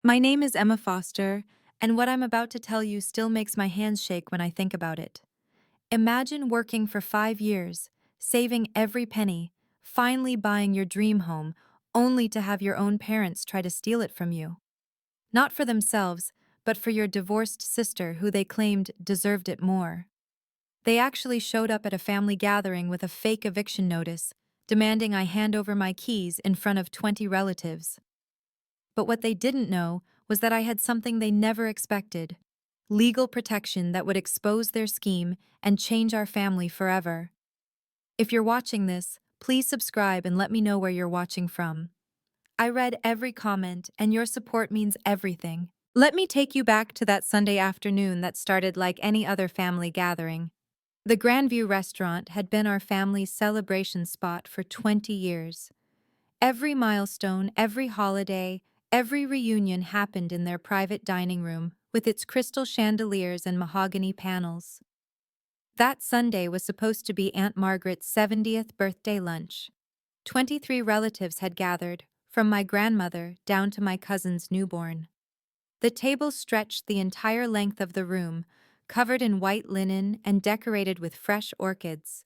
My name is Emma Foster, and what I'm about to tell you still makes my hands shake when I think about it. Imagine working for 5 years, saving every penny, finally buying your dream home, only to have your own parents try to steal it from you. Not for themselves, but for your divorced sister who they claimed deserved it more. They actually showed up at a family gathering with a fake eviction notice, demanding I hand over my keys in front of 20 relatives. But what they didn't know was that I had something they never expected: legal protection that would expose their scheme and change our family forever. If you're watching this, please subscribe and let me know where you're watching from. I read every comment, and your support means everything. Let me take you back to that Sunday afternoon that started like any other family gathering. The Grandview restaurant had been our family's celebration spot for 20 years. Every milestone, every holiday, every reunion happened in their private dining room with its crystal chandeliers and mahogany panels. That Sunday was supposed to be Aunt Margaret's 70th birthday lunch. 23 relatives had gathered, from my grandmother down to my cousin's newborn. The table stretched the entire length of the room, covered in white linen and decorated with fresh orchids.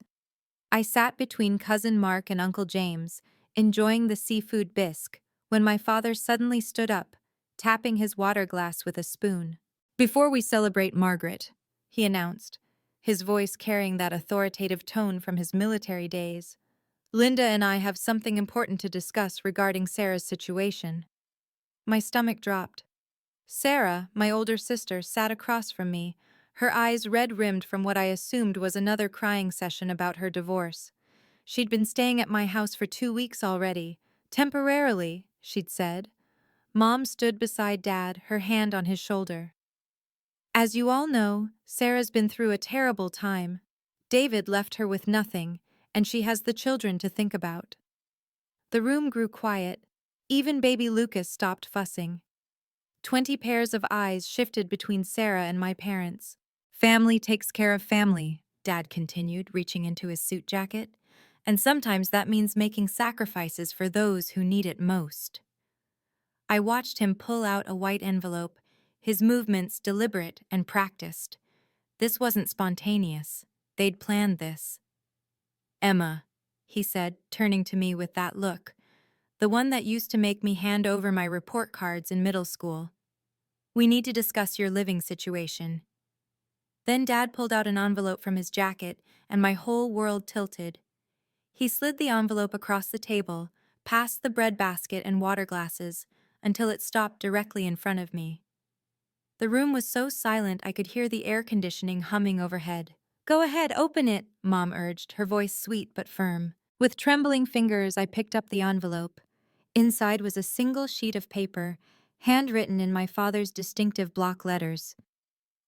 I sat between Cousin Mark and Uncle James, enjoying the seafood bisque, when my father suddenly stood up, tapping his water glass with a spoon. "Before we celebrate Margaret," he announced, his voice carrying that authoritative tone from his military days, "Linda and I have something important to discuss regarding Sarah's situation." My stomach dropped. Sarah, my older sister, sat across from me, her eyes red-rimmed from what I assumed was another crying session about her divorce. She'd been staying at my house for 2 weeks already. Temporarily, she'd said. Mom stood beside Dad, her hand on his shoulder. "As you all know, Sarah's been through a terrible time. David left her with nothing, and she has the children to think about." The room grew quiet. Even baby Lucas stopped fussing. 20 pairs of eyes shifted between Sarah and my parents. "Family takes care of family," Dad continued, reaching into his suit jacket. "And sometimes that means making sacrifices for those who need it most." I watched him pull out a white envelope, his movements deliberate and practiced. This wasn't spontaneous. They'd planned this. "Emma," he said, turning to me with that look, the one that used to make me hand over my report cards in middle school. "We need to discuss your living situation." Then Dad pulled out an envelope from his jacket, and my whole world tilted. He slid the envelope across the table, past the bread basket and water glasses, until it stopped directly in front of me. The room was so silent I could hear the air conditioning humming overhead. "Go ahead, open it," Mom urged, her voice sweet but firm. With trembling fingers, I picked up the envelope. Inside was a single sheet of paper, handwritten in my father's distinctive block letters.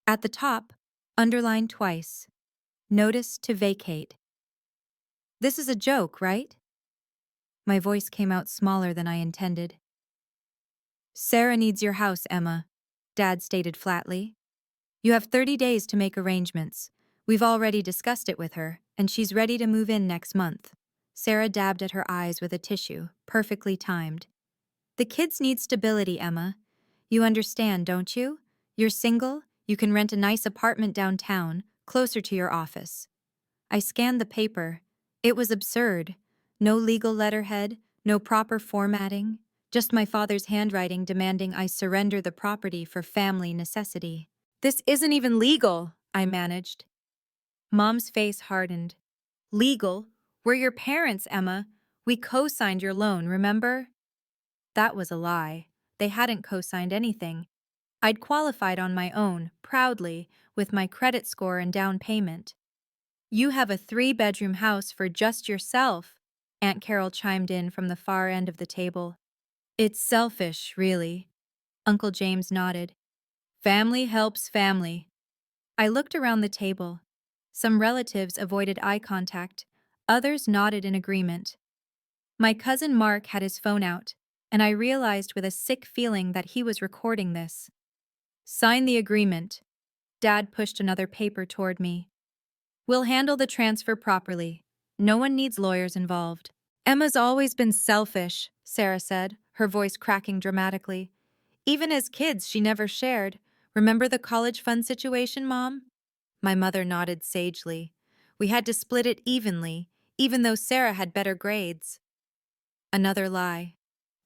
At the top, underlined twice, "Notice to vacate." "This is a joke, right?" My voice came out smaller than I intended. "Sarah needs your house, Emma," Dad stated flatly. "You have 30 days to make arrangements. We've already discussed it with her, and she's ready to move in next month." Sarah dabbed at her eyes with a tissue, perfectly timed. "The kids need stability, Emma. You understand, don't you? You're single, you can rent a nice apartment downtown, closer to your office." I scanned the paper. It was absurd. No legal letterhead, no proper formatting, just my father's handwriting demanding I surrender the property for family necessity. "This isn't even legal," I managed. Mom's face hardened. "Legal? We're your parents, Emma. We co-signed your loan, remember?" That was a lie. They hadn't co-signed anything. I'd qualified on my own, proudly, with my credit score and down payment. "You have a 3-bedroom house for just yourself," Aunt Carol chimed in from the far end of the table. "It's selfish, really." Uncle James nodded. "Family helps family." I looked around the table. Some relatives avoided eye contact, others nodded in agreement. My cousin Mark had his phone out, and I realized with a sick feeling that he was recording this. "Sign the agreement." Dad pushed another paper toward me. "We'll handle the transfer properly. No one needs lawyers involved." "Emma's always been selfish," Sarah said, her voice cracking dramatically. Even as kids, she never shared. Remember the college fund situation, Mom? My mother nodded sagely. We had to split it evenly, even though Sarah had better grades. Another lie.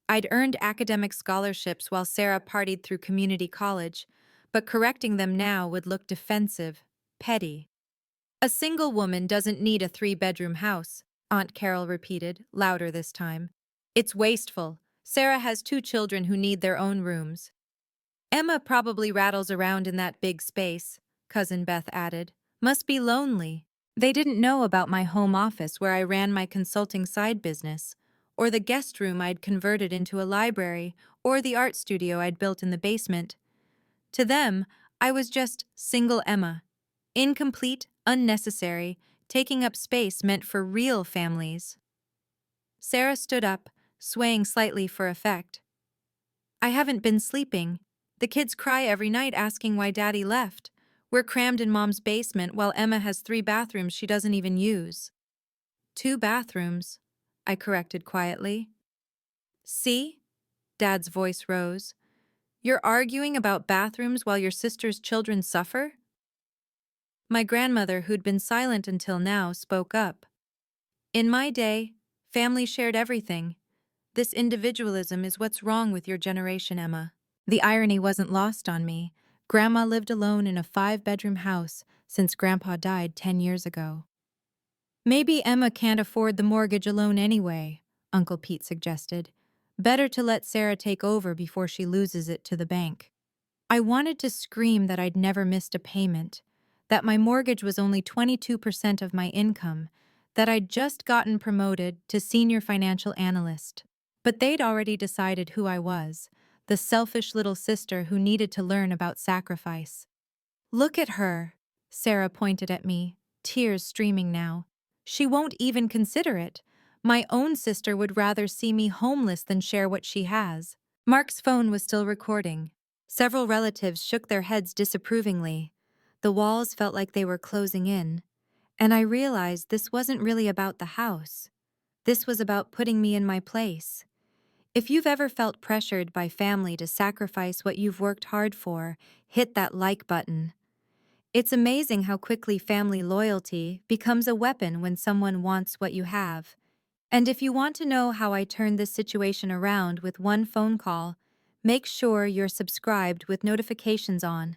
I'd earned academic scholarships while Sarah partied through community college, but correcting them now would look defensive, petty. A single woman doesn't need a three-bedroom house, Aunt Carol repeated, louder this time. It's wasteful. Sarah has two children who need their own rooms. Emma probably rattles around in that big space, Cousin Beth added. Must be lonely. They didn't know about my home office where I ran my consulting side business, or the guest room I'd converted into a library, or the art studio I'd built in the basement. To them, I was just single Emma. Incomplete, unnecessary, taking up space meant for real families. Sarah stood up, swaying slightly for effect. I haven't been sleeping. The kids cry every night asking why Daddy left. We're crammed in Mom's basement while Emma has 3 bathrooms she doesn't even use. 2 bathrooms, I corrected quietly. See? Dad's voice rose. You're arguing about bathrooms while your sister's children suffer? My grandmother, who'd been silent until now, spoke up. In my day, family shared everything. This individualism is what's wrong with your generation, Emma. The irony wasn't lost on me. Grandma lived alone in a 5-bedroom house since Grandpa died 10 years ago. Maybe Emma can't afford the mortgage alone anyway, Uncle Pete suggested. Better to let Sarah take over before she loses it to the bank. I wanted to scream that I'd never missed a payment, that my mortgage was only 22% of my income, that I'd just gotten promoted to senior financial analyst. But they'd already decided who I was, the selfish little sister who needed to learn about sacrifice. Look at her, Sarah pointed at me, tears streaming now. She won't even consider it. My own sister would rather see me homeless than share what she has. Mark's phone was still recording. Several relatives shook their heads disapprovingly. The walls felt like they were closing in. And I realized this wasn't really about the house. This was about putting me in my place. If you've ever felt pressured by family to sacrifice what you've worked hard for, hit that like button. It's amazing how quickly family loyalty becomes a weapon when someone wants what you have. And if you want to know how I turned this situation around with one phone call, make sure you're subscribed with notifications on.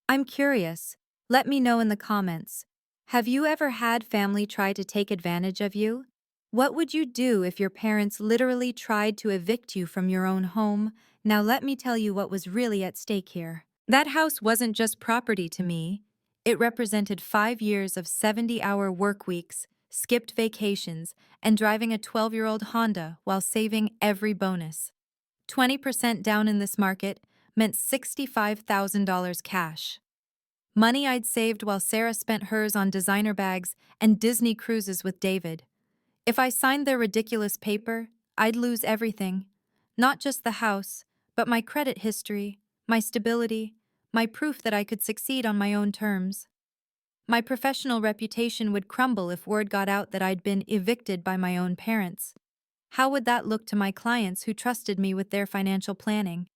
I'm curious. Let me know in the comments. Have you ever had family try to take advantage of you? What would you do if your parents literally tried to evict you from your own home? Now let me tell you what was really at stake here. That house wasn't just property to me. It represented 5 years of 70-hour work weeks, skipped vacations, and driving a 12-year-old Honda while saving every bonus. 20% down in this market meant $65,000 cash. Money I'd saved while Sarah spent hers on designer bags and Disney cruises with David. If I signed their ridiculous paper, I'd lose everything. Not just the house, but my credit history, my stability, my proof that I could succeed on my own terms. My professional reputation would crumble if word got out that I'd been evicted by my own parents. How would that look to my clients who trusted me with their financial planning?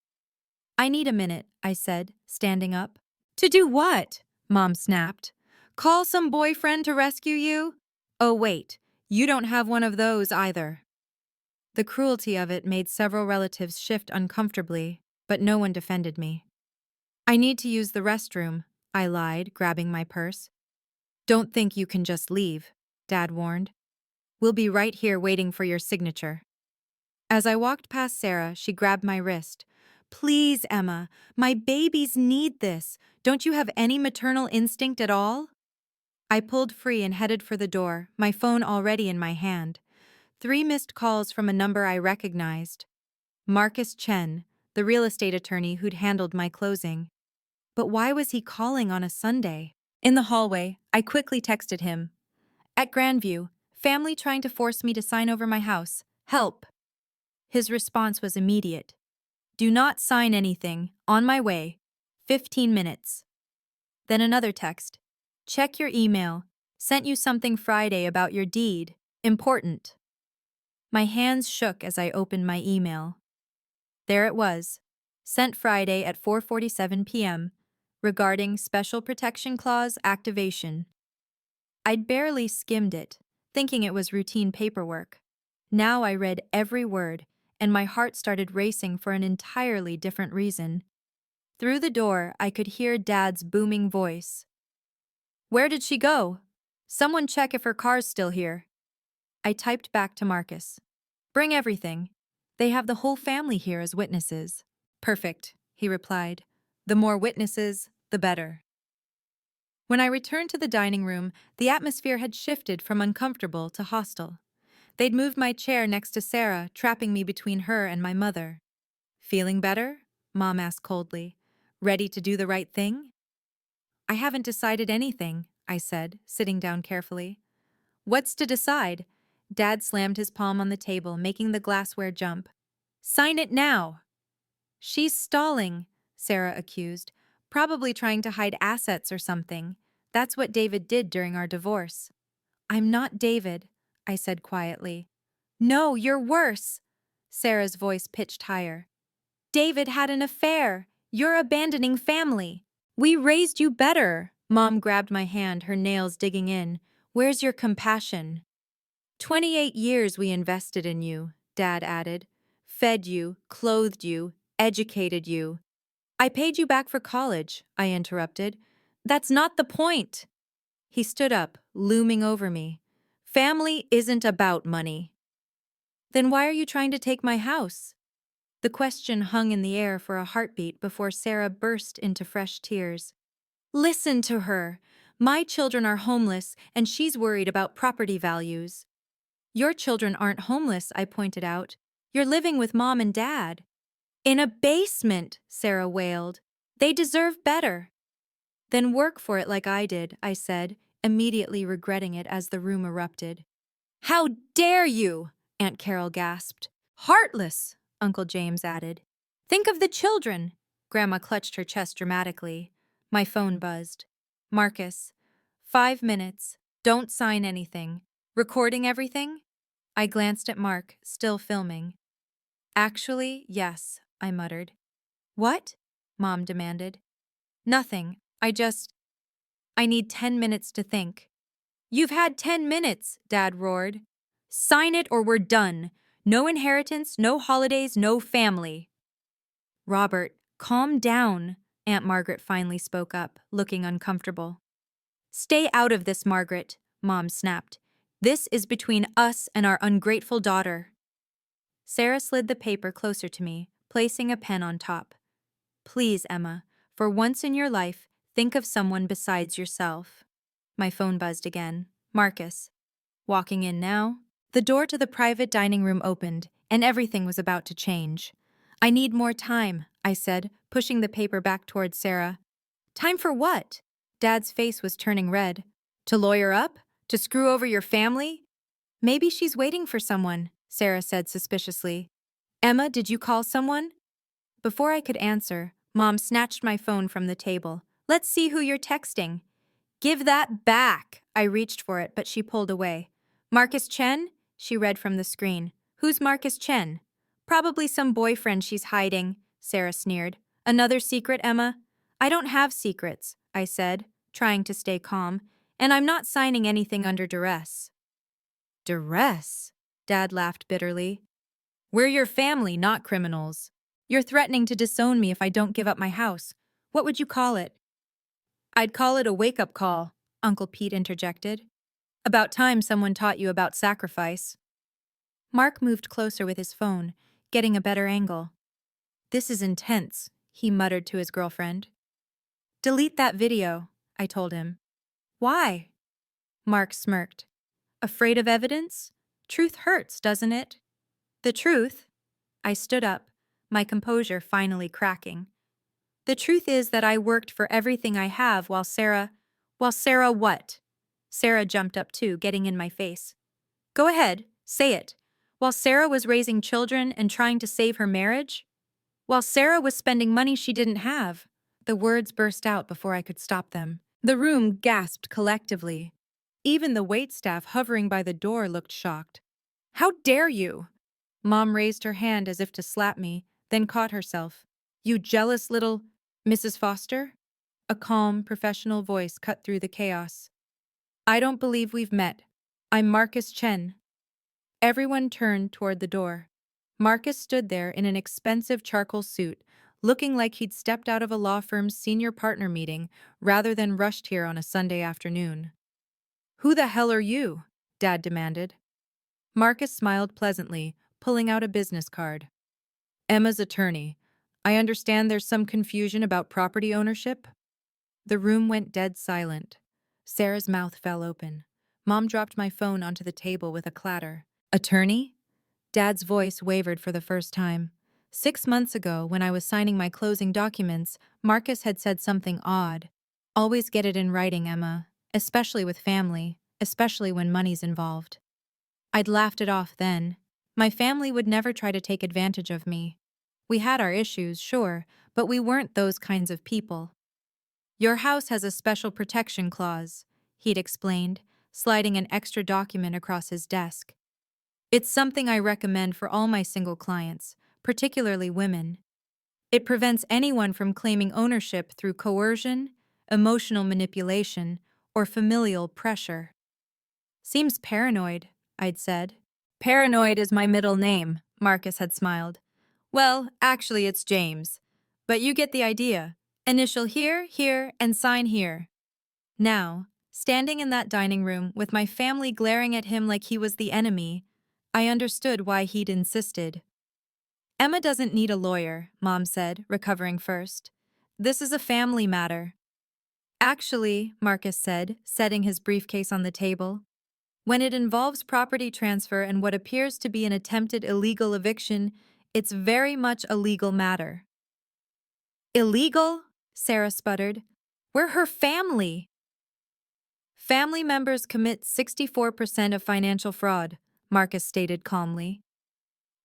I need a minute, I said, standing up. To do what? Mom snapped. Call some boyfriend to rescue you? Oh wait, you don't have one of those either. The cruelty of it made several relatives shift uncomfortably, but no one defended me. I need to use the restroom, I lied, grabbing my purse. Don't think you can just leave, Dad warned. We'll be right here waiting for your signature. As I walked past Sarah, she grabbed my wrist. Please, Emma, my babies need this. Don't you have any maternal instinct at all? I pulled free and headed for the door, my phone already in my hand. 3 missed calls from a number I recognized. Marcus Chen, the real estate attorney who'd handled my closing. But why was he calling on a Sunday? In the hallway, I quickly texted him. At Grandview, family trying to force me to sign over my house. Help! His response was immediate. Do not sign anything. On my way. 15 minutes. Then another text. Check your email. Sent you something Friday about your deed. Important. My hands shook as I opened my email. There it was. Sent Friday at 4:47 p.m. regarding Special Protection Clause activation. I'd barely skimmed it, thinking it was routine paperwork. Now I read every word, and my heart started racing for an entirely different reason. Through the door, I could hear Dad's booming voice. "Where did she go? Someone check if her car's still here." I typed back to Marcus. "Bring everything. They have the whole family here as witnesses." "Perfect," he replied. "The more witnesses, the better." When I returned to the dining room, the atmosphere had shifted from uncomfortable to hostile. They'd moved my chair next to Sarah, trapping me between her and my mother. "Feeling better?" Mom asked coldly. "Ready to do the right thing?" "I haven't decided anything," I said, sitting down carefully. "What's to decide?" Dad slammed his palm on the table, making the glassware jump. "Sign it now!" "She's stalling," Sarah accused, "probably trying to hide assets or something. That's what David did during our divorce." "I'm not David," I said quietly. "No, you're worse." Sarah's voice pitched higher. "David had an affair. You're abandoning family. We raised you better." Mom grabbed my hand, her nails digging in. "Where's your compassion?" 28 years we invested in you," Dad added. "Fed you, clothed you, educated you." "I paid you back for college," I interrupted. "That's not the point." He stood up, looming over me. "Family isn't about money." "Then why are you trying to take my house?" The question hung in the air for a heartbeat before Sarah burst into fresh tears. "Listen to her. My children are homeless, and she's worried about property values." "Your children aren't homeless," I pointed out. "You're living with Mom and Dad." "In a basement," Sarah wailed. "They deserve better." "Then work for it like I did," I said, immediately regretting it as the room erupted. "How dare you!" Aunt Carol gasped. "Heartless," Uncle James added. "Think of the children." Grandma clutched her chest dramatically. My phone buzzed. "Marcus, 5 minutes. Don't sign anything. Recording everything?" I glanced at Mark, still filming. "Actually, yes," I muttered. "What?" Mom demanded. "Nothing. I need 10 minutes to think." "You've had 10 minutes," Dad roared. "Sign it or we're done. No inheritance, no holidays, no family." "Robert, calm down," Aunt Margaret finally spoke up, looking uncomfortable. "Stay out of this, Margaret," Mom snapped. "This is between us and our ungrateful daughter." Sarah slid the paper closer to me, placing a pen on top. "Please, Emma, for once in your life, think of someone besides yourself." My phone buzzed again. Marcus. Walking in now. The door to the private dining room opened, and everything was about to change. "I need more time," I said, pushing the paper back towards Sarah. "Time for what?" Dad's face was turning red. "To lawyer up? To screw over your family?" "Maybe she's waiting for someone," Sarah said suspiciously. "Emma, did you call someone?" Before I could answer, Mom snatched my phone from the table. "Let's see who you're texting." "Give that back!" I reached for it, but she pulled away. "Marcus Chen?" She read from the screen. "Who's Marcus Chen?" "Probably some boyfriend she's hiding," Sarah sneered. "Another secret, Emma?" "I don't have secrets," I said, trying to stay calm, "and I'm not signing anything under duress." "Duress?" Dad laughed bitterly. "We're your family, not criminals. You're threatening to disown me if I don't give up my house. What would you call it?" "I'd call it a wake-up call," Uncle Pete interjected. "About time someone taught you about sacrifice." Mark moved closer with his phone, getting a better angle. "This is intense," he muttered to his girlfriend. "Delete that video," I told him. "Why?" Mark smirked. "Afraid of evidence? Truth hurts, doesn't it?" "The truth?" I stood up, my composure finally cracking. "The truth is that I worked for everything I have while Sarah what?" Sarah jumped up too, getting in my face. "Go ahead, say it. While Sarah was raising children and trying to save her marriage? While Sarah was spending money she didn't have." The words burst out before I could stop them. The room gasped collectively. Even the waitstaff hovering by the door looked shocked. "How dare you!" Mom raised her hand as if to slap me, then caught herself. You jealous little Mrs. Foster? A calm, professional voice cut through the chaos. I don't believe we've met. I'm Marcus Chen. Everyone turned toward the door. Marcus stood there in an expensive charcoal suit, looking like he'd stepped out of a law firm's senior partner meeting rather than rushed here on a Sunday afternoon. Who the hell are you? Dad demanded. Marcus smiled pleasantly, pulling out a business card. Emma's attorney. I understand there's some confusion about property ownership? The room went dead silent. Sarah's mouth fell open. Mom dropped my phone onto the table with a clatter. Attorney? Dad's voice wavered for the first time. 6 months ago, when I was signing my closing documents, Marcus had said something odd. Always get it in writing, Emma. Especially with family. Especially when money's involved. I'd laughed it off then. My family would never try to take advantage of me. We had our issues, sure, but we weren't those kinds of people. Your house has a special protection clause, he'd explained, sliding an extra document across his desk. It's something I recommend for all my single clients, particularly women. It prevents anyone from claiming ownership through coercion, emotional manipulation, or familial pressure. Seems paranoid, I'd said. Paranoid is my middle name, Marcus had smiled. Well, actually it's James. But you get the idea. Initial here, here, and sign here. Now, standing in that dining room with my family glaring at him like he was the enemy, I understood why he'd insisted. Emma doesn't need a lawyer, Mom said, recovering first. This is a family matter. Actually, Marcus said, setting his briefcase on the table, when it involves property transfer and what appears to be an attempted illegal eviction, it's very much a legal matter. Illegal? Sarah sputtered. We're her family. Family members commit 64% of financial fraud, Marcus stated calmly.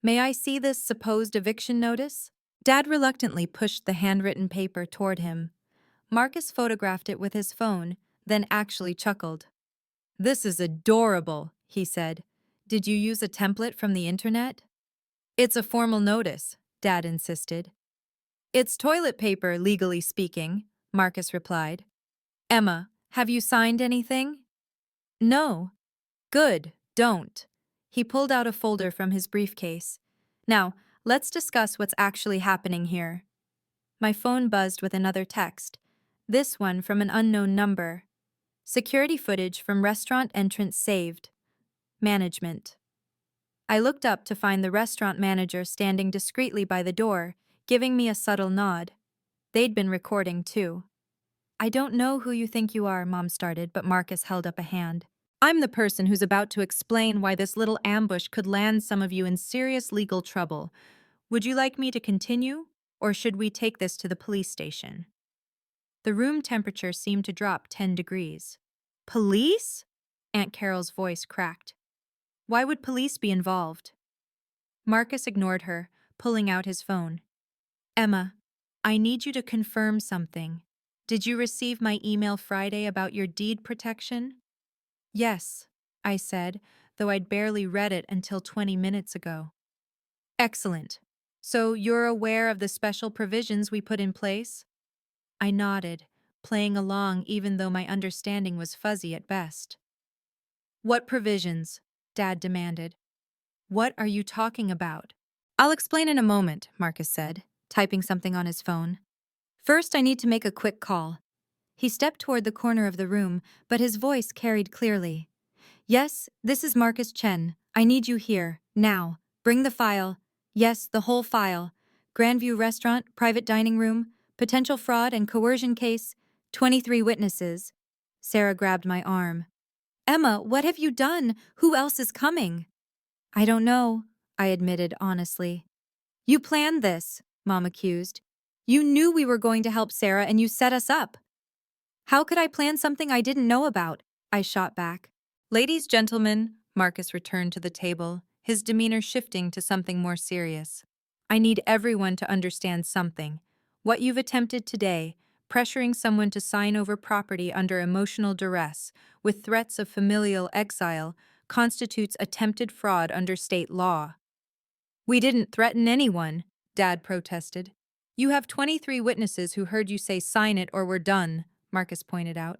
May I see this supposed eviction notice? Dad reluctantly pushed the handwritten paper toward him. Marcus photographed it with his phone, then actually chuckled. This is adorable, he said. Did you use a template from the internet? It's a formal notice, Dad insisted. It's toilet paper, legally speaking, Marcus replied. Emma, have you signed anything? No. Good, don't. He pulled out a folder from his briefcase. Now, let's discuss what's actually happening here. My phone buzzed with another text. This one from an unknown number. Security footage from restaurant entrance saved. Management. I looked up to find the restaurant manager standing discreetly by the door, giving me a subtle nod. They'd been recording, too. I don't know who you think you are, Mom started, but Marcus held up a hand. I'm the person who's about to explain why this little ambush could land some of you in serious legal trouble. Would you like me to continue, or should we take this to the police station? The room temperature seemed to drop 10 degrees. Police? Aunt Carol's voice cracked. Why would police be involved? Marcus ignored her, pulling out his phone. Emma, I need you to confirm something. Did you receive my email Friday about your deed protection? Yes, I said, though I'd barely read it until 20 minutes ago. Excellent. So you're aware of the special provisions we put in place? I nodded, playing along even though my understanding was fuzzy at best. What provisions? Dad demanded. What are you talking about? I'll explain in a moment, Marcus said, typing something on his phone. First, I need to make a quick call. He stepped toward the corner of the room, but his voice carried clearly. Yes, this is Marcus Chen. I need you here, now. Bring the file. Yes, the whole file. Grandview Restaurant, private dining room, potential fraud and coercion case, 23 witnesses. Sarah grabbed my arm. Emma, what have you done? Who else is coming? I don't know, I admitted honestly. You planned this, Mom accused. You knew we were going to help Sarah and you set us up. How could I plan something I didn't know about? I shot back. Ladies, gentlemen, Marcus returned to the table, his demeanor shifting to something more serious. I need everyone to understand something. What you've attempted today, pressuring someone to sign over property under emotional duress, with threats of familial exile, constitutes attempted fraud under state law. We didn't threaten anyone, Dad protested. You have 23 witnesses who heard you say sign it or we're done, Marcus pointed out.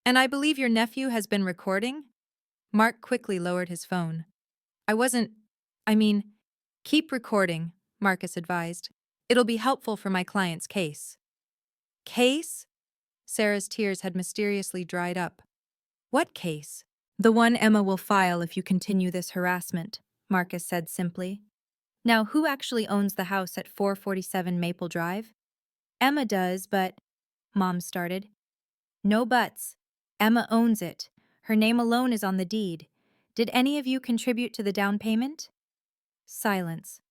And I believe your nephew has been recording? Mark quickly lowered his phone. I wasn't. I mean, keep recording, Marcus advised. It'll be helpful for my client's case. Case? Sarah's tears had mysteriously dried up. What case? The one Emma will file if you continue this harassment, Marcus said simply. Now, who actually owns the house at 447 Maple Drive? Emma does, but… Mom started. No buts. Emma owns it. Her name alone is on the deed. Did any of you contribute to the down payment? Silence.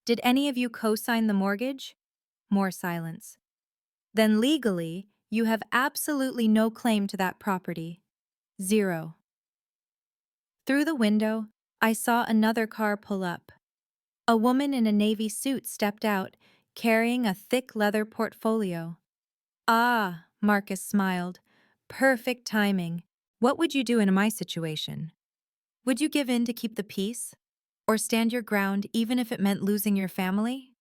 Did any of you co-sign the mortgage? More silence. Then legally, you have absolutely no claim to that property. Zero. Through the window, I saw another car pull up. A woman in a navy suit stepped out, carrying a thick leather portfolio. Ah, Marcus smiled. Perfect timing. What would you do in my situation? Would you give in to keep the peace? Or stand your ground even if it meant losing your family?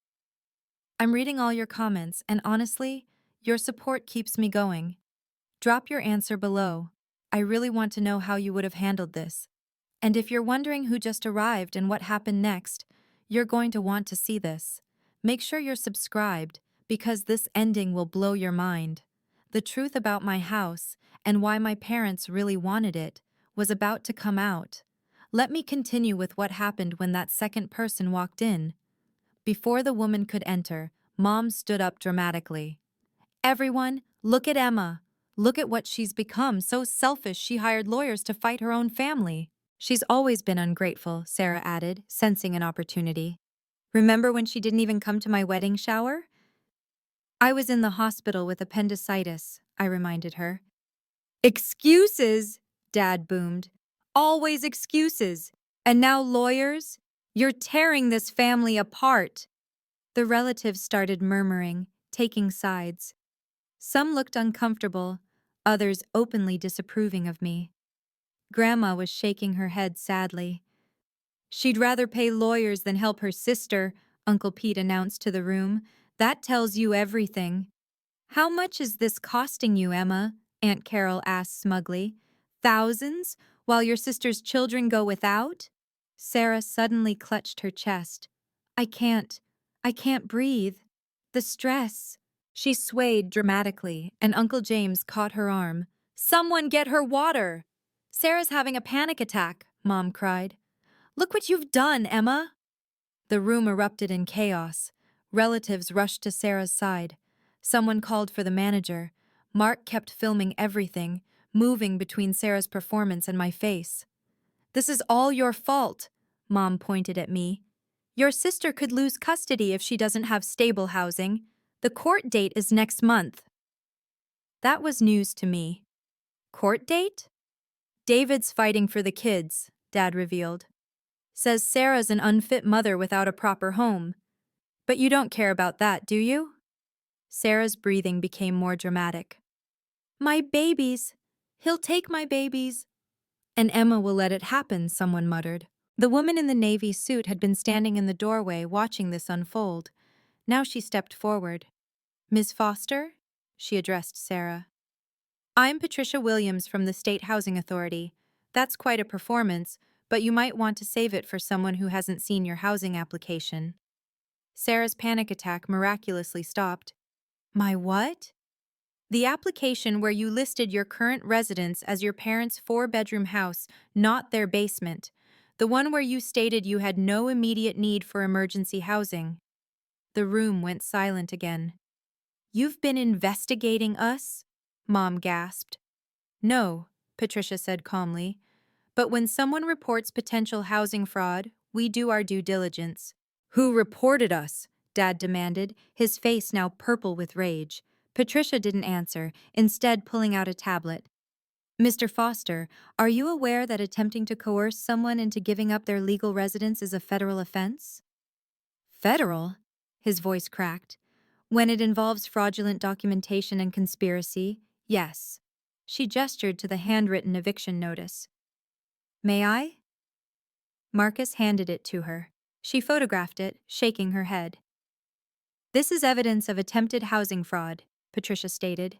I'm reading all your comments, and honestly, your support keeps me going. Drop your answer below. I really want to know how you would have handled this. And if you're wondering who just arrived and what happened next, you're going to want to see this. Make sure you're subscribed, because this ending will blow your mind. The truth about my house, and why my parents really wanted it, was about to come out. Let me continue with what happened when that second person walked in. Before the woman could enter, Mom stood up dramatically. Everyone, look at Emma. Look at what she's become, so selfish she hired lawyers to fight her own family. She's always been ungrateful, Sarah added, sensing an opportunity. Remember when she didn't even come to my wedding shower? I was in the hospital with appendicitis, I reminded her. Excuses, Dad boomed. Always excuses. And now lawyers? You're tearing this family apart. The relatives started murmuring, taking sides. Some looked uncomfortable, others openly disapproving of me. Grandma was shaking her head sadly. She'd rather pay lawyers than help her sister, Uncle Pete announced to the room. That tells you everything. How much is this costing you, Emma? Aunt Carol asked smugly. Thousands, while your sister's children go without? Sarah suddenly clutched her chest. I can't breathe. The stress. She swayed dramatically, and Uncle James caught her arm. Someone get her water! Sarah's having a panic attack, Mom cried. Look what you've done, Emma! The room erupted in chaos. Relatives rushed to Sarah's side. Someone called for the manager. Mark kept filming everything, moving between Sarah's performance and my face. This is all your fault, Mom pointed at me. Your sister could lose custody if she doesn't have stable housing. The court date is next month. That was news to me. Court date? David's fighting for the kids, Dad revealed. Says Sarah's an unfit mother without a proper home. But you don't care about that, do you? Sarah's breathing became more dramatic. My babies! He'll take my babies! And Emma will let it happen, someone muttered. The woman in the navy suit had been standing in the doorway watching this unfold. Now she stepped forward. Ms. Foster? She addressed Sarah. I'm Patricia Williams from the State Housing Authority. That's quite a performance, but you might want to save it for someone who hasn't seen your housing application. Sarah's panic attack miraculously stopped. My what? The application where you listed your current residence as your parents' four-bedroom house, not their basement. The one where you stated you had no immediate need for emergency housing. The room went silent again. You've been investigating us? Mom gasped. No, Patricia said calmly. But when someone reports potential housing fraud, we do our due diligence. Who reported us? Dad demanded, his face now purple with rage. Patricia didn't answer, instead pulling out a tablet. Mr. Foster, are you aware that attempting to coerce someone into giving up their legal residence is a federal offense? Federal? His voice cracked. When it involves fraudulent documentation and conspiracy, yes. She gestured to the handwritten eviction notice. May I? Marcus handed it to her. She photographed it, shaking her head. This is evidence of attempted housing fraud, Patricia stated.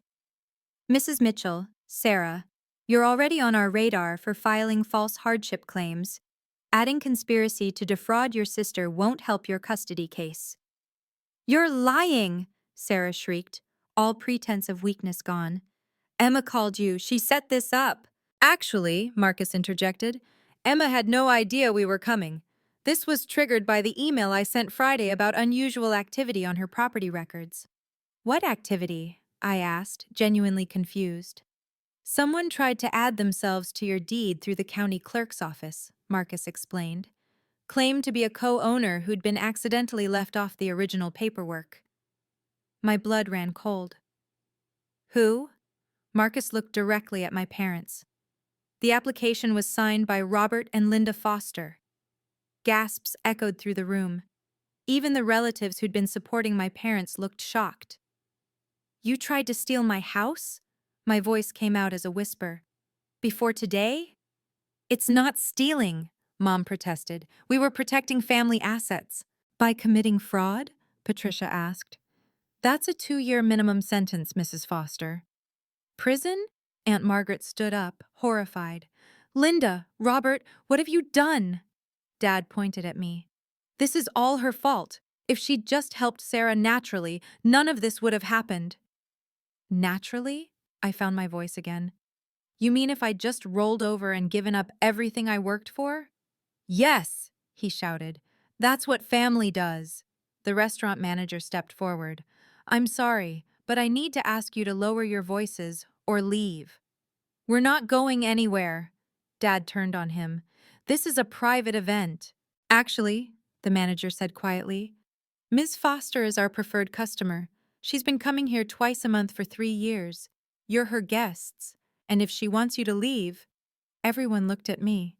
Mrs. Mitchell, Sarah, you're already on our radar for filing false hardship claims. Adding conspiracy to defraud your sister won't help your custody case. You're lying, Sarah shrieked, all pretense of weakness gone. Emma called you. She set this up. Actually, Marcus interjected, Emma had no idea we were coming. This was triggered by the email I sent Friday about unusual activity on her property records. What activity? I asked, genuinely confused. Someone tried to add themselves to your deed through the county clerk's office, Marcus explained. Claimed to be a co-owner who'd been accidentally left off the original paperwork. My blood ran cold. Who? Marcus looked directly at my parents. The application was signed by Robert and Linda Foster. Gasps echoed through the room. Even the relatives who'd been supporting my parents looked shocked. You tried to steal my house? My voice came out as a whisper. Before today? It's not stealing, Mom protested. We were protecting family assets. By committing fraud? Patricia asked. That's a 2-year minimum sentence, Mrs. Foster. Prison? Aunt Margaret stood up, horrified. Linda, Robert, what have you done? Dad pointed at me. This is all her fault. If she'd just helped Sarah naturally, none of this would have happened. Naturally? I found my voice again. You mean if I'd just rolled over and given up everything I worked for? Yes, he shouted. That's what family does. The restaurant manager stepped forward. I'm sorry, but I need to ask you to lower your voices or leave. We're not going anywhere. Dad turned on him. This is a private event. Actually, the manager said quietly, Ms. Foster is our preferred customer. She's been coming here twice a month for 3 years. You're her guests, and if she wants you to leave, everyone looked at me.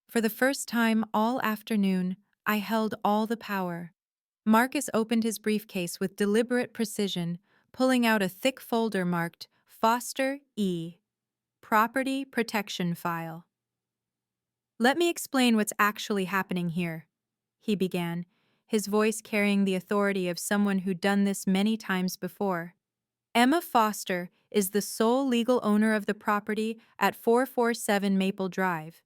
For the first time all afternoon, I held all the power. Marcus opened his briefcase with deliberate precision, pulling out a thick folder marked Foster E. Property Protection File. Let me explain what's actually happening here, he began, his voice carrying the authority of someone who'd done this many times before. Emma Foster is the sole legal owner of the property at 447 Maple Drive.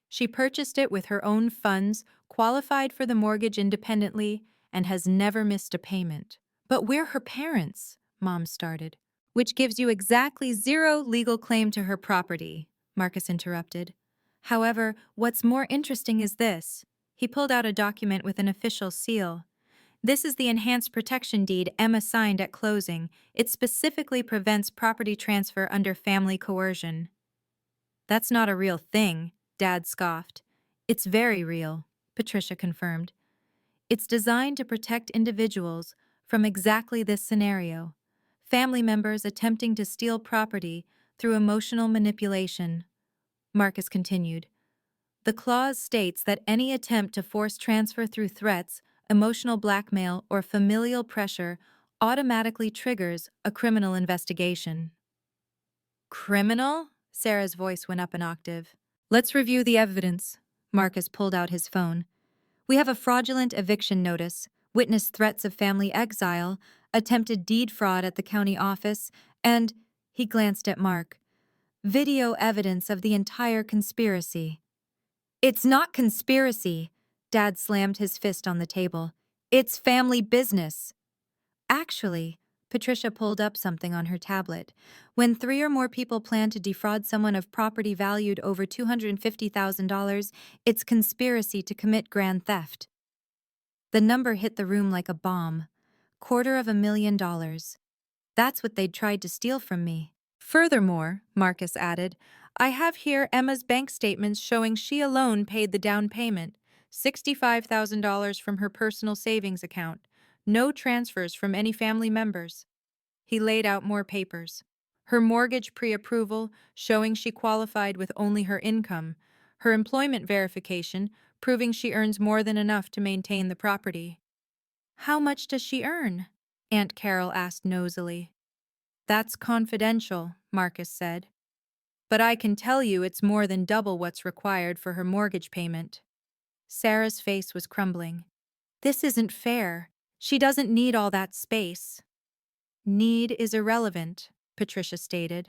She purchased it with her own funds, qualified for the mortgage independently, and has never missed a payment. But we're her parents, Mom started. Which gives you exactly 0 legal claim to her property, Marcus interrupted. However, what's more interesting is this. He pulled out a document with an official seal. This is the enhanced protection deed Emma signed at closing. It specifically prevents property transfer under family coercion. That's not a real thing, Dad scoffed. It's very real, Patricia confirmed. It's designed to protect individuals from exactly this scenario. Family members attempting to steal property through emotional manipulation. Marcus continued. The clause states that any attempt to force transfer through threats, emotional blackmail, or familial pressure automatically triggers a criminal investigation. Criminal? Sarah's voice went up an octave. Let's review the evidence. Marcus pulled out his phone. We have a fraudulent eviction notice, witness threats of family exile, attempted deed fraud at the county office, and, he glanced at Mark, video evidence of the entire conspiracy. It's not conspiracy, Dad slammed his fist on the table. It's family business. Actually, Patricia pulled up something on her tablet. When 3 or more people plan to defraud someone of property valued over $250,000, it's conspiracy to commit grand theft. The number hit the room like a bomb. $250,000. That's what they'd tried to steal from me. Furthermore, Marcus added, I have here Emma's bank statements showing she alone paid the down payment, $65,000 from her personal savings account. No transfers from any family members. He laid out more papers. Her mortgage pre-approval, showing she qualified with only her income. Her employment verification, proving she earns more than enough to maintain the property. How much does she earn? Aunt Carol asked nosily. That's confidential, Marcus said. But I can tell you it's more than double what's required for her mortgage payment. Sarah's face was crumbling. This isn't fair. She doesn't need all that space. Need is irrelevant, Patricia stated.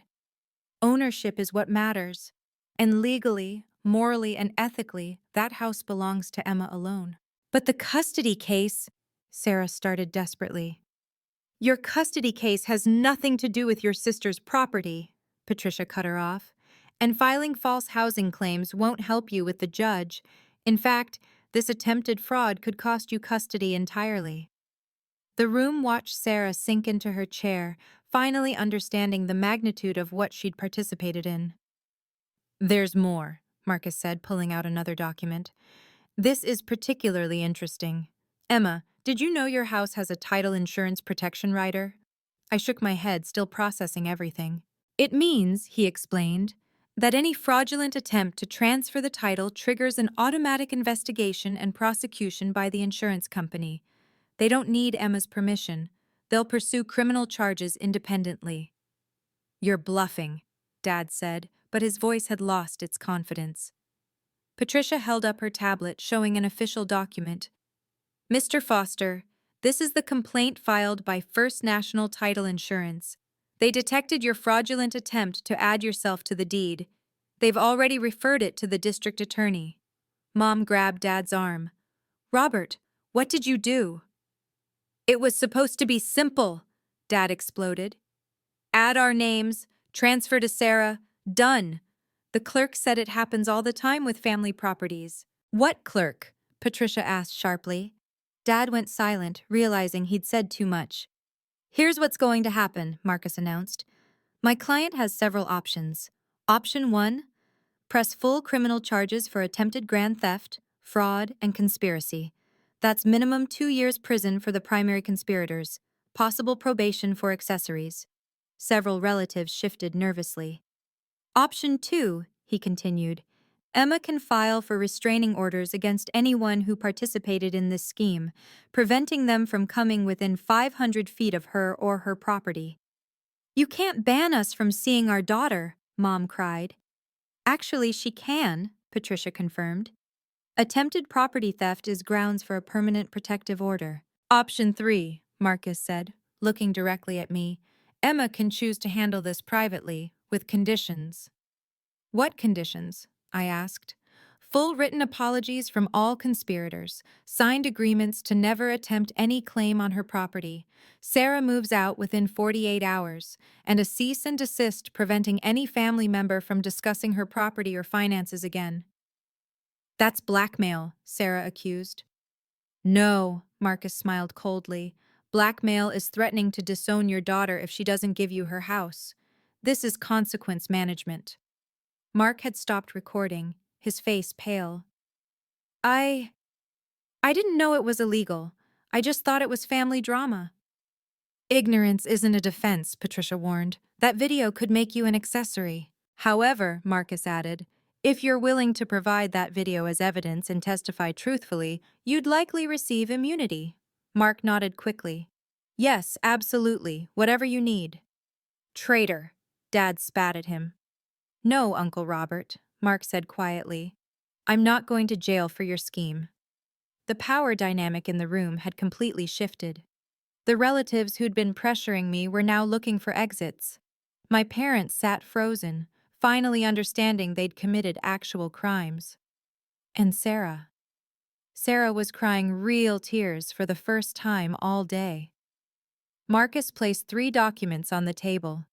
Ownership is what matters. And legally, morally, and ethically, that house belongs to Emma alone. But the custody case, Sarah started desperately. Your custody case has nothing to do with your sister's property, Patricia cut her off. And filing false housing claims won't help you with the judge. In fact, this attempted fraud could cost you custody entirely. The room watched Sarah sink into her chair, finally understanding the magnitude of what she'd participated in. There's more, Marcus said, pulling out another document. This is particularly interesting. Emma, did you know your house has a title insurance protection rider? I shook my head, still processing everything. It means, he explained, that any fraudulent attempt to transfer the title triggers an automatic investigation and prosecution by the insurance company. They don't need Emma's permission. They'll pursue criminal charges independently. You're bluffing, Dad said, but his voice had lost its confidence. Patricia held up her tablet, showing an official document. Mr. Foster, this is the complaint filed by First National Title Insurance. They detected your fraudulent attempt to add yourself to the deed. They've already referred it to the district attorney. Mom grabbed Dad's arm. Robert, what did you do? It was supposed to be simple, Dad exploded. Add our names, transfer to Sarah, done. The clerk said it happens all the time with family properties. What clerk? Patricia asked sharply. Dad went silent, realizing he'd said too much. Here's what's going to happen, Marcus announced. My client has several options. Option 1, press full criminal charges for attempted grand theft, fraud, and conspiracy. That's minimum 2 years prison for the primary conspirators, possible probation for accessories. Several relatives shifted nervously. Option 2, he continued. Emma can file for restraining orders against anyone who participated in this scheme, preventing them from coming within 500 feet of her or her property. You can't ban us from seeing our daughter, Mom cried. Actually, she can, Patricia confirmed. Attempted property theft is grounds for a permanent protective order. Option 3, Marcus said, looking directly at me. Emma can choose to handle this privately, with conditions. What conditions? I asked. Full written apologies from all conspirators, signed agreements to never attempt any claim on her property. Sarah moves out within 48 hours, and a cease and desist preventing any family member from discussing her property or finances again. That's blackmail, Sarah accused. No, Marcus smiled coldly. Blackmail is threatening to disown your daughter if she doesn't give you her house. This is consequence management. Mark had stopped recording, his face pale. I didn't know it was illegal. I just thought it was family drama. Ignorance isn't a defense, Patricia warned. That video could make you an accessory. However, Marcus added, if you're willing to provide that video as evidence and testify truthfully, you'd likely receive immunity. Mark nodded quickly. Yes, absolutely, whatever you need. Traitor, Dad spat at him. No, Uncle Robert, Mark said quietly. I'm not going to jail for your scheme. The power dynamic in the room had completely shifted. The relatives who'd been pressuring me were now looking for exits. My parents sat frozen, finally understanding they'd committed actual crimes. And Sarah. Sarah was crying real tears for the first time all day. Marcus placed 3 documents on the table.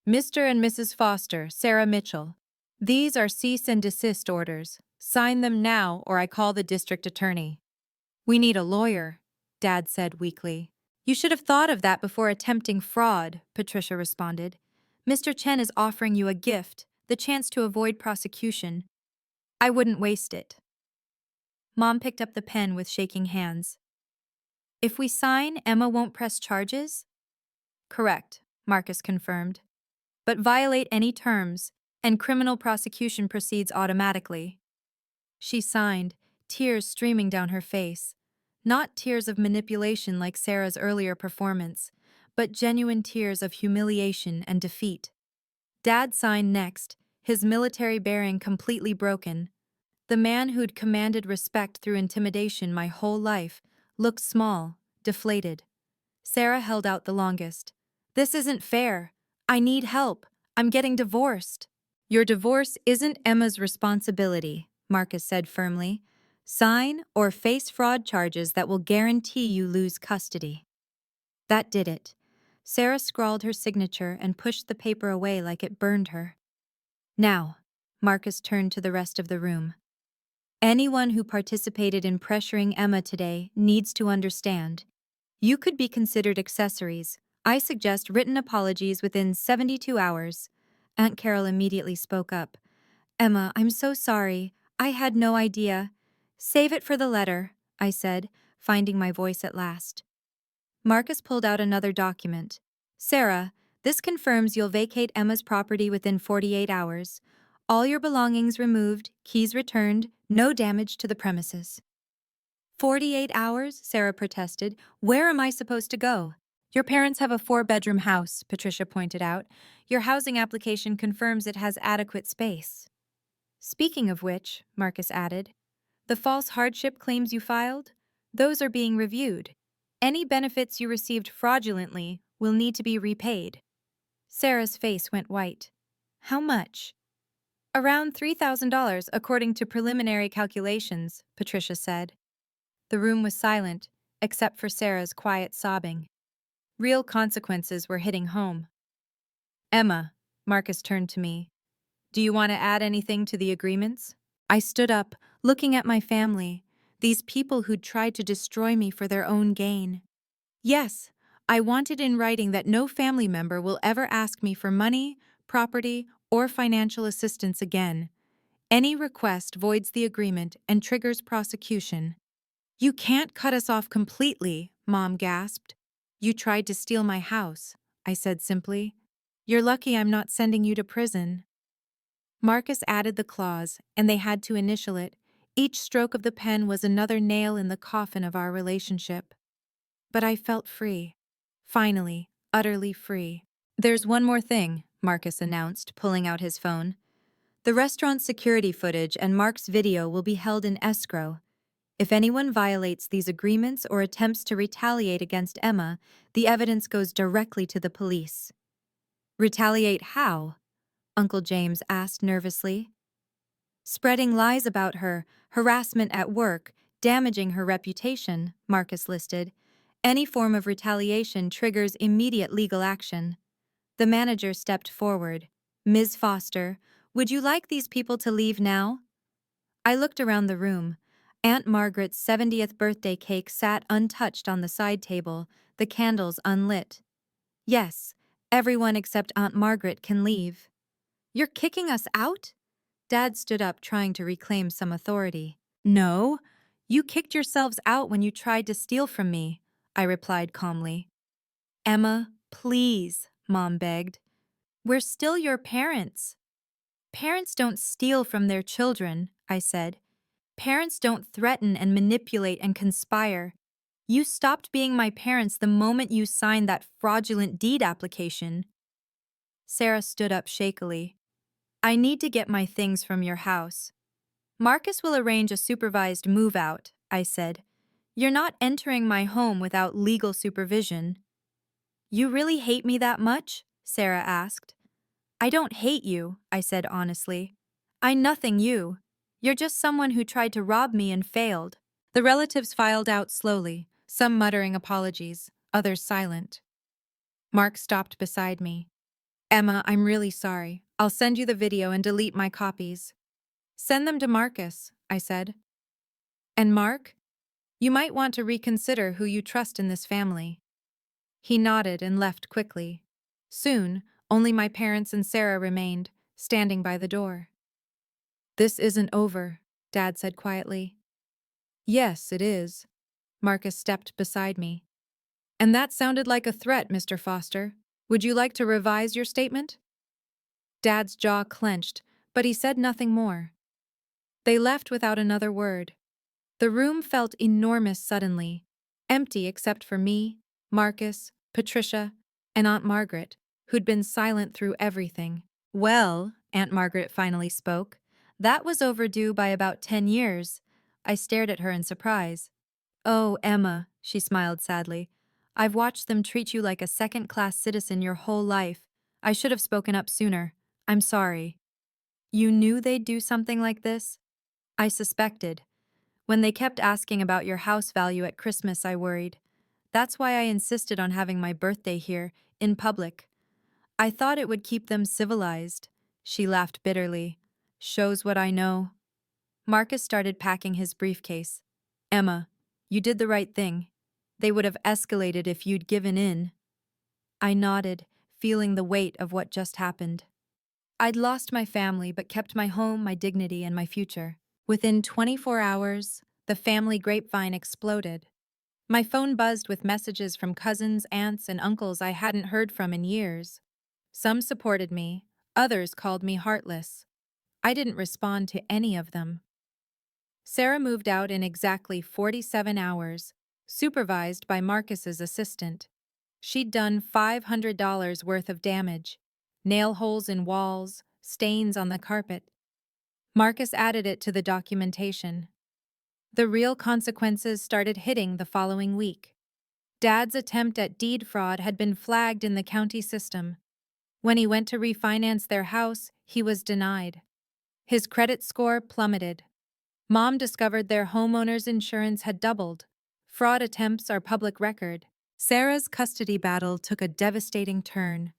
Mr. and Mrs. Foster, Sarah Mitchell. These are cease and desist orders. Sign them now or I call the district attorney. We need a lawyer, Dad said weakly. You should have thought of that before attempting fraud, Patricia responded. Mr. Chen is offering you a gift, the chance to avoid prosecution. I wouldn't waste it. Mom picked up the pen with shaking hands. If we sign, Emma won't press charges? Correct, Marcus confirmed. But violate any terms, and criminal prosecution proceeds automatically. She signed, tears streaming down her face. Not tears of manipulation like Sarah's earlier performance, but genuine tears of humiliation and defeat. Dad signed next, his military bearing completely broken. The man who'd commanded respect through intimidation my whole life looked small, deflated. Sarah held out the longest. "This isn't fair. I need help. I'm getting divorced." "Your divorce isn't Emma's responsibility," Marcus said firmly. "Sign or face fraud charges that will guarantee you lose custody." That did it. Sarah scrawled her signature and pushed the paper away like it burned her. "Now," Marcus turned to the rest of the room. "Anyone who participated in pressuring Emma today needs to understand. You could be considered accessories. I suggest written apologies within 72 hours. Aunt Carol immediately spoke up. "Emma, I'm so sorry. I had no idea." "Save it for the letter," I said, finding my voice at last. Marcus pulled out another document. "Sarah, this confirms you'll vacate Emma's property within 48 hours. All your belongings removed, keys returned, no damage to the premises." 48 hours? Sarah protested. "Where am I supposed to go?" "Your parents have a 4-bedroom house," Patricia pointed out. "Your housing application confirms it has adequate space." "Speaking of which," Marcus added, "the false hardship claims you filed? Those are being reviewed. Any benefits you received fraudulently will need to be repaid." Sarah's face went white. "How much?" "Around $3,000 according to preliminary calculations," Patricia said. The room was silent, except for Sarah's quiet sobbing. Real consequences were hitting home. "Emma," Marcus turned to me, "do you want to add anything to the agreements?" I stood up, looking at my family, these people who'd tried to destroy me for their own gain. "Yes, I wanted in writing that no family member will ever ask me for money, property, or financial assistance again. Any request voids the agreement and triggers prosecution." "You can't cut us off completely," Mom gasped. "You tried to steal my house," I said simply. "You're lucky I'm not sending you to prison." Marcus added the clause, and they had to initial it. Each stroke of the pen was another nail in the coffin of our relationship. But I felt free. Finally, utterly free. "There's one more thing," Marcus announced, pulling out his phone. "The restaurant's security footage and Mark's video will be held in escrow. If anyone violates these agreements or attempts to retaliate against Emma, the evidence goes directly to the police." "Retaliate how?" Uncle James asked nervously. "Spreading lies about her, harassment at work, damaging her reputation," Marcus listed. "Any form of retaliation triggers immediate legal action." The manager stepped forward. "Ms. Foster, would you like these people to leave now?" I looked around the room. Aunt Margaret's 70th birthday cake sat untouched on the side table, the candles unlit. "Yes, everyone except Aunt Margaret can leave." "You're kicking us out?" Dad stood up, trying to reclaim some authority. "No, you kicked yourselves out when you tried to steal from me," I replied calmly. "Emma, please," Mom begged. "We're still your parents." "Parents don't steal from their children," I said. "Parents don't threaten and manipulate and conspire. You stopped being my parents the moment you signed that fraudulent deed application." Sarah stood up shakily. "I need to get my things from your house." "Marcus will arrange a supervised move-out," I said. "You're not entering my home without legal supervision." "You really hate me that much?" Sarah asked. "I don't hate you," I said honestly. "I nothing you. You're just someone who tried to rob me and failed." The relatives filed out slowly, some muttering apologies, others silent. Mark stopped beside me. "Emma, I'm really sorry. I'll send you the video and delete my copies." "Send them to Marcus," I said. "And Mark? You might want to reconsider who you trust in this family." He nodded and left quickly. Soon, only my parents and Sarah remained, standing by the door. "This isn't over," Dad said quietly. "Yes, it is." Marcus stepped beside me. "And that sounded like a threat, Mr. Foster. Would you like to revise your statement?" Dad's jaw clenched, but he said nothing more. They left without another word. The room felt enormous suddenly, empty except for me, Marcus, Patricia, and Aunt Margaret, who'd been silent through everything. "Well," Aunt Margaret finally spoke, "that was overdue by about 10 years. I stared at her in surprise. Oh, Emma, she smiled sadly. I've watched them treat you like a second-class citizen your whole life. I should have spoken up sooner. I'm sorry. You knew they'd do something like this? I suspected. When they kept asking about your house value at Christmas, I worried. That's why I insisted on having my birthday here, in public. I thought it would keep them civilized. She laughed bitterly. Shows what I know. Marcus started packing his briefcase. Emma, you did the right thing. They would have escalated if you'd given in. I nodded, feeling the weight of what just happened. I'd lost my family but kept my home, my dignity, and my future. Within 24 hours, the family grapevine exploded. My phone buzzed with messages from cousins, aunts, and uncles I hadn't heard from in years. Some supported me, others called me heartless. I didn't respond to any of them. Sarah moved out in exactly 47 hours, supervised by Marcus's assistant. She'd done $500 worth of damage, nail holes in walls, stains on the carpet. Marcus added it to the documentation. The real consequences started hitting the following week. Dad's attempt at deed fraud had been flagged in the county system. When he went to refinance their house, he was denied. His credit score plummeted. Mom discovered their homeowner's insurance had doubled. Fraud attempts are public record. Sarah's custody battle took a devastating turn.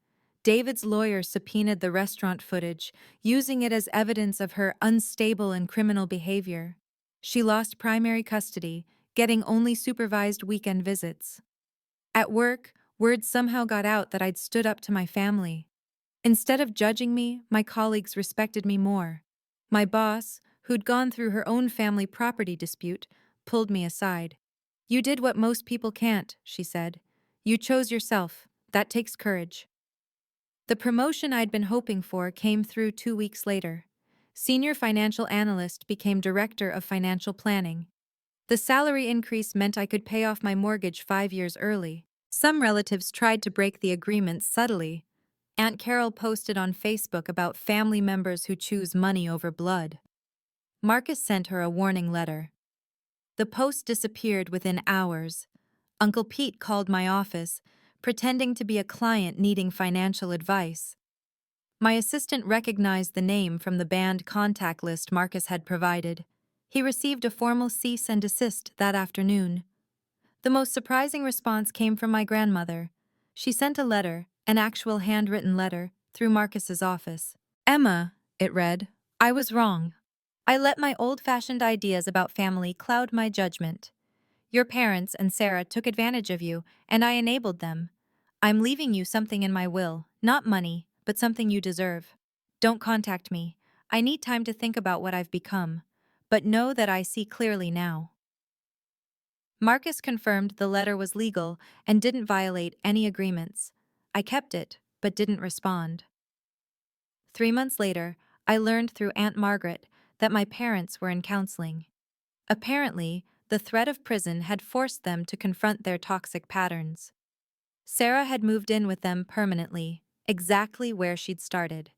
David's lawyer subpoenaed the restaurant footage, using it as evidence of her unstable and criminal behavior. She lost primary custody, getting only supervised weekend visits. At work, word somehow got out that I'd stood up to my family. Instead of judging me, my colleagues respected me more. My boss, who'd gone through her own family property dispute, pulled me aside. You did what most people can't, she said. You chose yourself. That takes courage. The promotion I'd been hoping for came through 2 weeks later. Senior financial analyst became director of financial planning. The salary increase meant I could pay off my mortgage 5 years early. Some relatives tried to break the agreement subtly. Aunt Carol posted on Facebook about family members who choose money over blood. Marcus sent her a warning letter. The post disappeared within hours. Uncle Pete called my office, pretending to be a client needing financial advice. My assistant recognized the name from the banned contact list Marcus had provided. He received a formal cease and desist that afternoon. The most surprising response came from my grandmother. She sent a letter, an actual handwritten letter, through Marcus's office. Emma, it read, I was wrong. I let my old-fashioned ideas about family cloud my judgment. Your parents and Sarah took advantage of you, and I enabled them. I'm leaving you something in my will, not money, but something you deserve. Don't contact me. I need time to think about what I've become, but know that I see clearly now. Marcus confirmed the letter was legal and didn't violate any agreements. I kept it, but didn't respond. 3 months later, I learned through Aunt Margaret that my parents were in counseling. Apparently, the threat of prison had forced them to confront their toxic patterns. Sarah had moved in with them permanently, exactly where she'd started.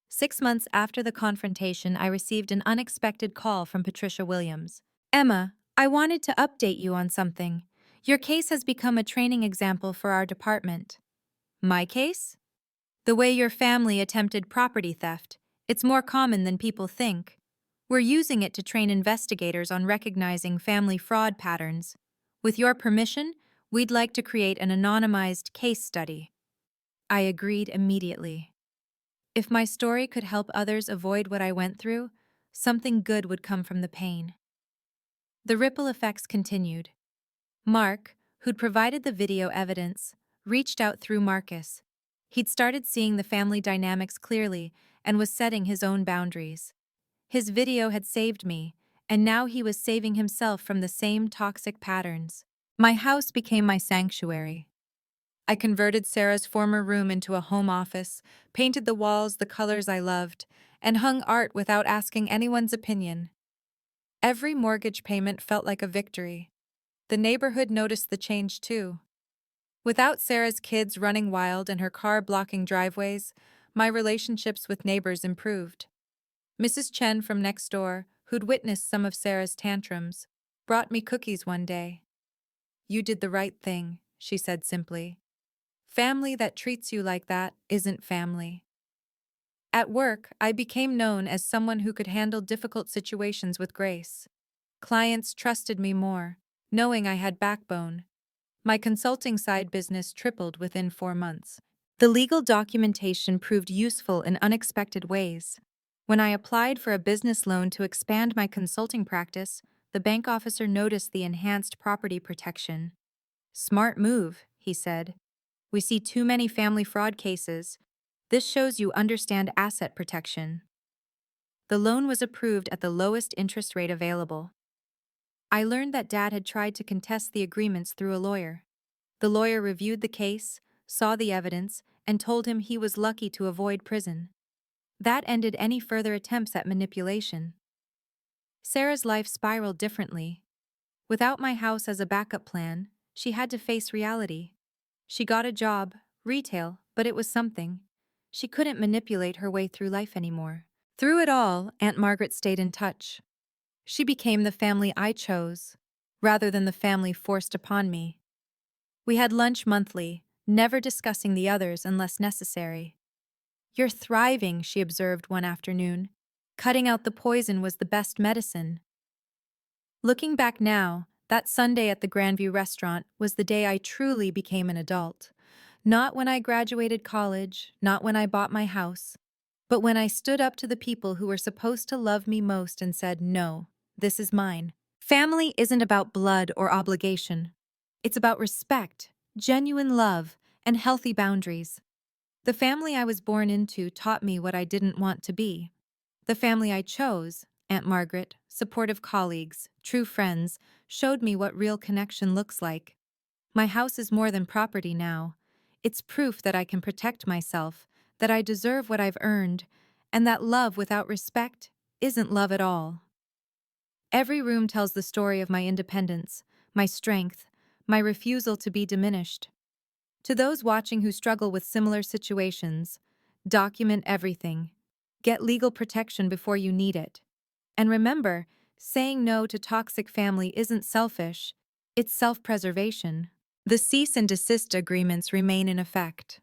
6 months after the confrontation, I received an unexpected call from Patricia Williams. Emma, I wanted to update you on something. Your case has become a training example for our department. My case? The way your family attempted property theft. It's more common than people think. We're using it to train investigators on recognizing family fraud patterns. With your permission, we'd like to create an anonymized case study. I agreed immediately. If my story could help others avoid what I went through, something good would come from the pain. The ripple effects continued. Mark, who'd provided the video evidence, reached out through Marcus. He'd started seeing the family dynamics clearly and was setting his own boundaries. His video had saved me, and now he was saving himself from the same toxic patterns. My house became my sanctuary. I converted Sarah's former room into a home office, painted the walls the colors I loved, and hung art without asking anyone's opinion. Every mortgage payment felt like a victory. The neighborhood noticed the change too. Without Sarah's kids running wild and her car blocking driveways, my relationships with neighbors improved. Mrs. Chen from next door, who'd witnessed some of Sarah's tantrums, brought me cookies one day. You did the right thing, she said simply. Family that treats you like that isn't family. At work, I became known as someone who could handle difficult situations with grace. Clients trusted me more, knowing I had backbone. My consulting side business tripled within 4 months. The legal documentation proved useful in unexpected ways. When I applied for a business loan to expand my consulting practice, the bank officer noticed the enhanced property protection. Smart move, he said. We see too many family fraud cases. This shows you understand asset protection. The loan was approved at the lowest interest rate available. I learned that Dad had tried to contest the agreements through a lawyer. The lawyer reviewed the case, saw the evidence, and told him he was lucky to avoid prison. That ended any further attempts at manipulation. Sarah's life spiraled differently. Without my house as a backup plan, she had to face reality. She got a job, retail, but it was something. She couldn't manipulate her way through life anymore. Through it all, Aunt Margaret stayed in touch. She became the family I chose, rather than the family forced upon me. We had lunch monthly, never discussing the others unless necessary. You're thriving, she observed one afternoon. Cutting out the poison was the best medicine. Looking back now, that Sunday at the Grandview restaurant was the day I truly became an adult. Not when I graduated college, not when I bought my house, but when I stood up to the people who were supposed to love me most and said, no, this is mine. Family isn't about blood or obligation. It's about respect, genuine love, and healthy boundaries. The family I was born into taught me what I didn't want to be. The family I chose, Aunt Margaret, supportive colleagues, true friends, showed me what real connection looks like. My house is more than property now. It's proof that I can protect myself, that I deserve what I've earned, and that love without respect isn't love at all. Every room tells the story of my independence, my strength, my refusal to be diminished. To those watching who struggle with similar situations, document everything. Get legal protection before you need it. And remember, saying no to toxic family isn't selfish, it's self-preservation. The cease and desist agreements remain in effect.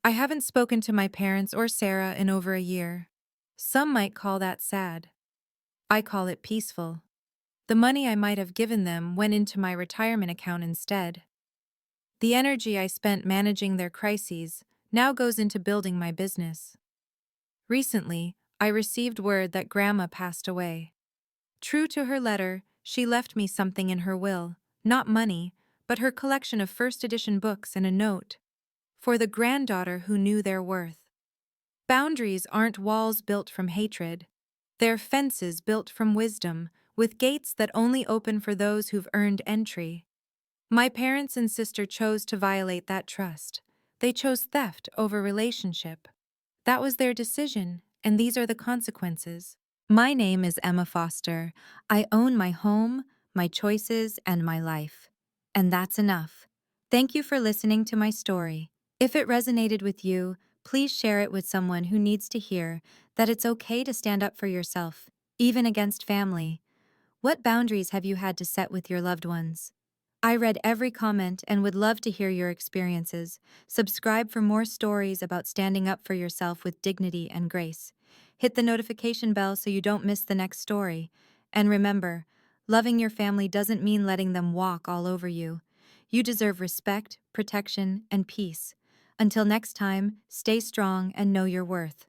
I haven't spoken to my parents or Sarah in over a year. Some might call that sad. I call it peaceful. The money I might have given them went into my retirement account instead. The energy I spent managing their crises now goes into building my business. Recently, I received word that Grandma passed away. True to her letter, she left me something in her will, not money, but her collection of first edition books and a note. For the granddaughter who knew their worth. Boundaries aren't walls built from hatred. They're fences built from wisdom, with gates that only open for those who've earned entry. My parents and sister chose to violate that trust. They chose theft over relationship. That was their decision, and these are the consequences. My name is Emma Foster. I own my home, my choices, and my life. And that's enough. Thank you for listening to my story. If it resonated with you, please share it with someone who needs to hear that it's okay to stand up for yourself, even against family. What boundaries have you had to set with your loved ones? I read every comment and would love to hear your experiences. Subscribe for more stories about standing up for yourself with dignity and grace. Hit the notification bell so you don't miss the next story. And remember, loving your family doesn't mean letting them walk all over you. You deserve respect, protection, and peace. Until next time, stay strong and know your worth.